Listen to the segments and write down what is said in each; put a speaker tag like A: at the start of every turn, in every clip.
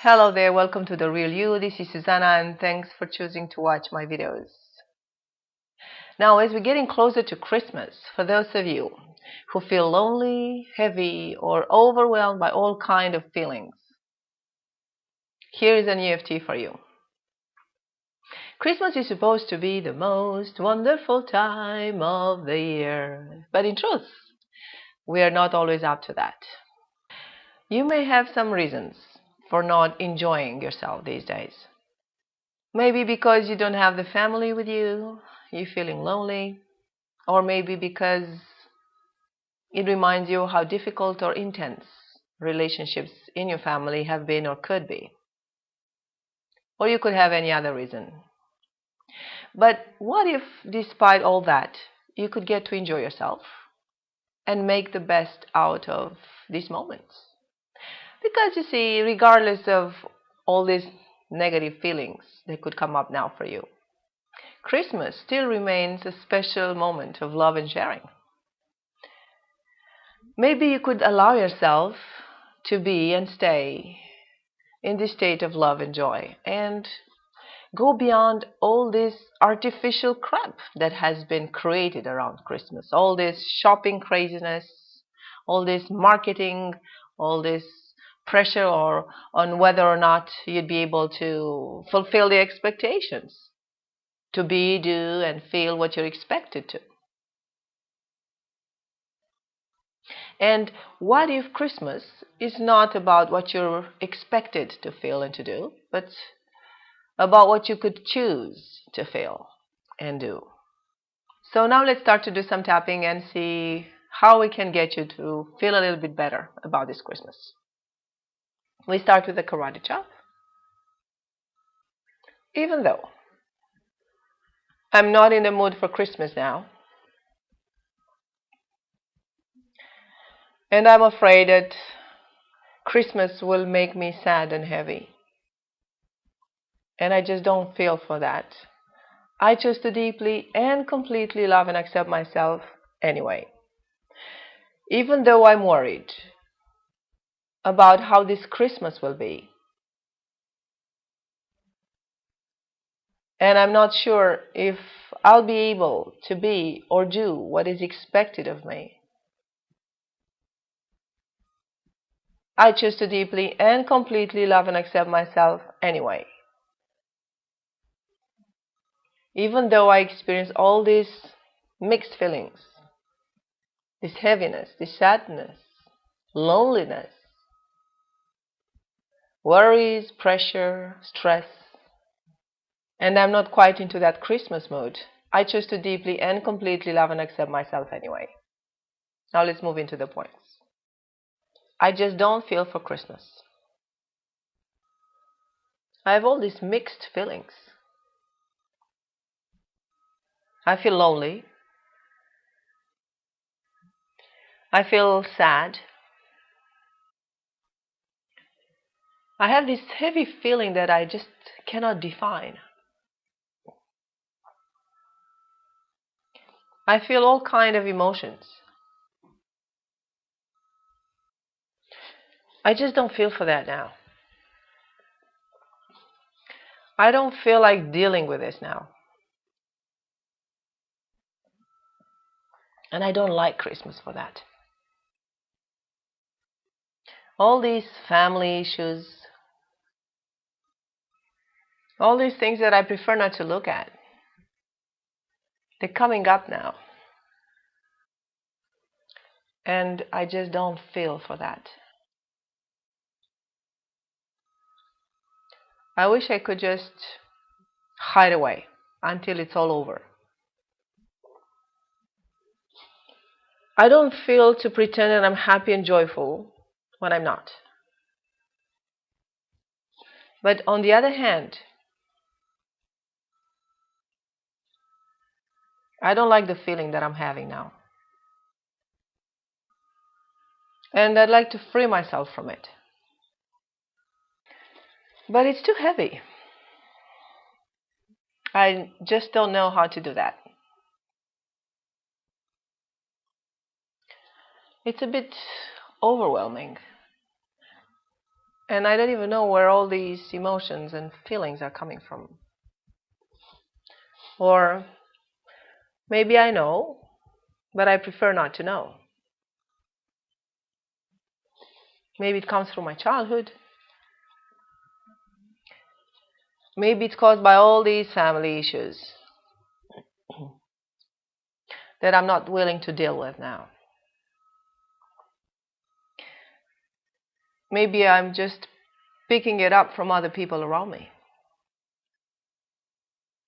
A: Hello there, welcome to The Real You. This is Susanna and thanks for choosing to watch my videos. Now, as we're getting closer to Christmas, for those of you who feel lonely, heavy, or overwhelmed by all kinds of feelings, here is an EFT for you. Christmas is supposed to be the most wonderful time of the year, but in truth, we are not always up to that. You may have some reasons for not enjoying yourself these days. Maybe because you don't have the family with you, you're feeling lonely, or maybe because it reminds you how difficult or intense relationships in your family have been or could be. Or you could have any other reason. But what if, despite all that, you could get to enjoy yourself and make the best out of these moments? Because you see, regardless of all these negative feelings that could come up now for you, Christmas still remains a special moment of love and sharing. Maybe you could allow yourself to be and stay in this state of love and joy and go beyond all this artificial crap that has been created around Christmas, all this shopping craziness, all this marketing, all this pressure on whether or not you'd be able to fulfill the expectations, to be, do, and feel what you're expected to. And what if Christmas is not about what you're expected to feel and to do, but about what you could choose to feel and do? So now let's start to do some tapping and see how we can get you to feel a little bit better about this Christmas. We start with the karate chop. Even though I'm not in the mood for Christmas now, and I'm afraid that Christmas will make me sad and heavy, and I just don't feel for that, I choose to deeply and completely love and accept myself anyway. Even though I'm worried about how this Christmas will be, and I'm not sure if I'll be able to be or do what is expected of me, I choose to deeply and completely love and accept myself anyway. Even though I experience all these mixed feelings, this heaviness, this sadness, loneliness, worries, pressure, stress, and I'm not quite into that Christmas mood, I choose to deeply and completely love and accept myself anyway. Now let's move into the points. I just don't feel for Christmas. I have all these mixed feelings. I feel lonely. I feel sad. I have this heavy feeling that I just cannot define. I feel all kinds of emotions. I just don't feel for that now. I don't feel like dealing with this now. And I don't like Christmas for that. All these family issues, all these things that I prefer not to look at, they're coming up now. And I just don't feel for that. I wish I could just hide away until it's all over. I don't feel to pretend that I'm happy and joyful when I'm not. But on the other hand, I don't like the feeling that I'm having now. And I'd like to free myself from it. But it's too heavy. I just don't know how to do that. It's a bit overwhelming. And I don't even know where all these emotions and feelings are coming from. Or maybe I know, but I prefer not to know. Maybe it comes from my childhood. Maybe it's caused by all these family issues that I'm not willing to deal with now. Maybe I'm just picking it up from other people around me.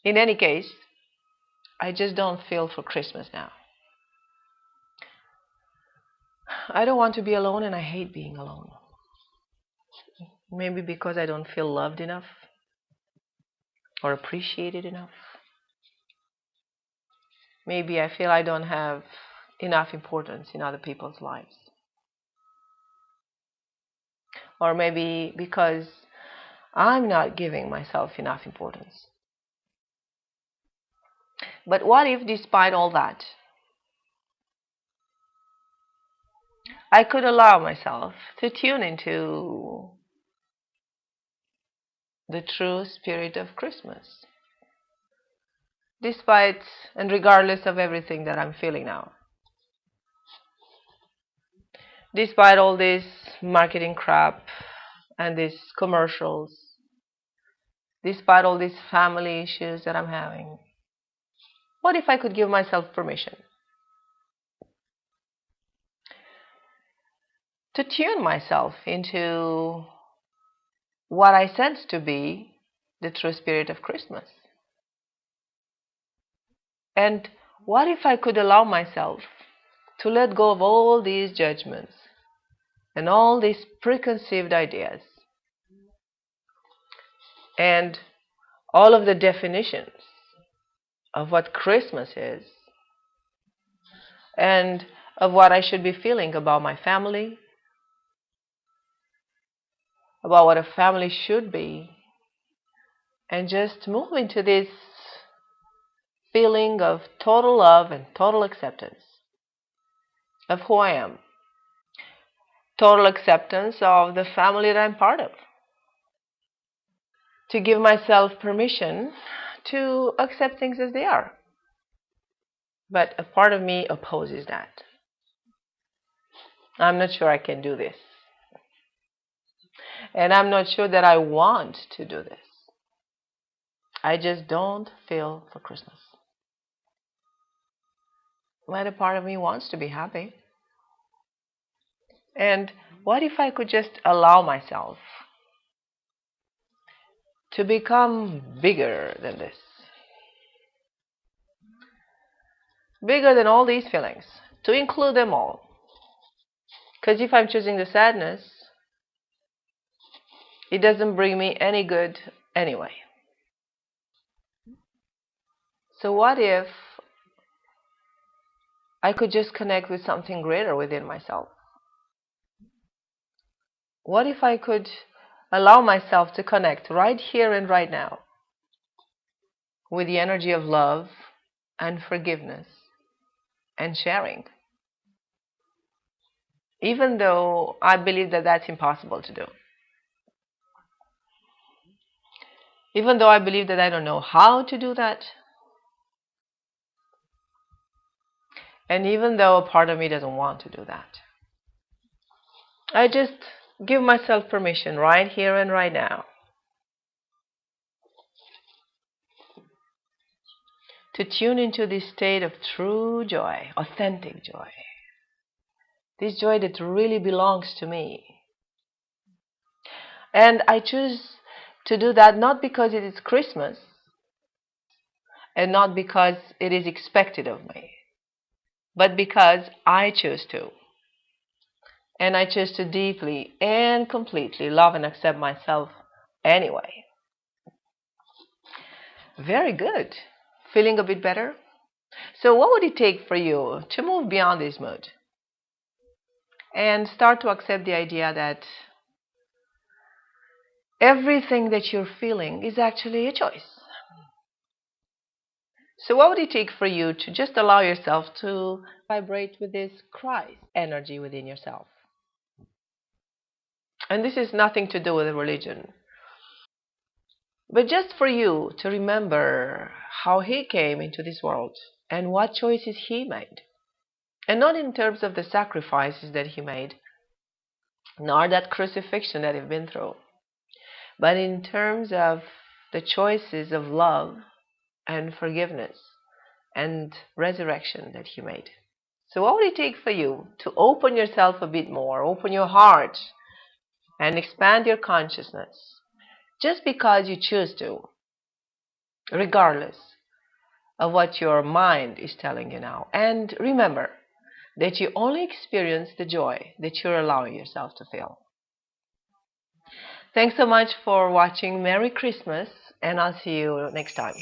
A: In any case, I just don't feel for Christmas now. I don't want to be alone, and I hate being alone. Maybe because I don't feel loved enough or appreciated enough. Maybe I feel I don't have enough importance in other people's lives. Or maybe because I'm not giving myself enough importance. But what if, despite all that, I could allow myself to tune into the true spirit of Christmas, despite and regardless of everything that I'm feeling now? Despite all this marketing crap and these commercials, despite all these family issues that I'm having, what if I could give myself permission to tune myself into what I sense to be the true spirit of Christmas? And what if I could allow myself to let go of all these judgments and all these preconceived ideas and all of the definitions of what Christmas is and of what I should be feeling about my family, about what a family should be, and just move into this feeling of total love and total acceptance of who I am, total acceptance of the family that I'm part of, to give myself permission to accept things as they are. But a part of me opposes that. I'm not sure I can do this. And I'm not sure that I want to do this. I just don't feel for Christmas. But a part of me wants to be happy. And what if I could just allow myself to become bigger than this? Bigger than all these feelings, to include them all. Because if I'm choosing the sadness, it doesn't bring me any good anyway. So what if I could just connect with something greater within myself? What if I could allow myself to connect right here and right now with the energy of love and forgiveness and sharing? Even though I believe that that's impossible to do. Even though I believe that I don't know how to do that. And even though a part of me doesn't want to do that. I just give myself permission right here and right now to tune into this state of true joy, authentic joy. This joy that really belongs to me. And I choose to do that not because it is Christmas and not because it is expected of me, but because I choose to. And I choose to deeply and completely love and accept myself anyway. Very good. Feeling a bit better? So what would it take for you to move beyond this mood and start to accept the idea that everything that you're feeling is actually a choice? So what would it take for you to just allow yourself to vibrate with this Christ energy within yourself? And this is nothing to do with religion, but just for you to remember how he came into this world and what choices he made. And not in terms of the sacrifices that he made, nor that crucifixion that he's been through, but in terms of the choices of love and forgiveness and resurrection that he made. So what would it take for you to open yourself a bit more, open your heart, and expand your consciousness, just because you choose to, regardless of what your mind is telling you now? And remember that you only experience the joy that you're allowing yourself to feel. Thanks so much for watching. Merry Christmas, and I'll see you next time.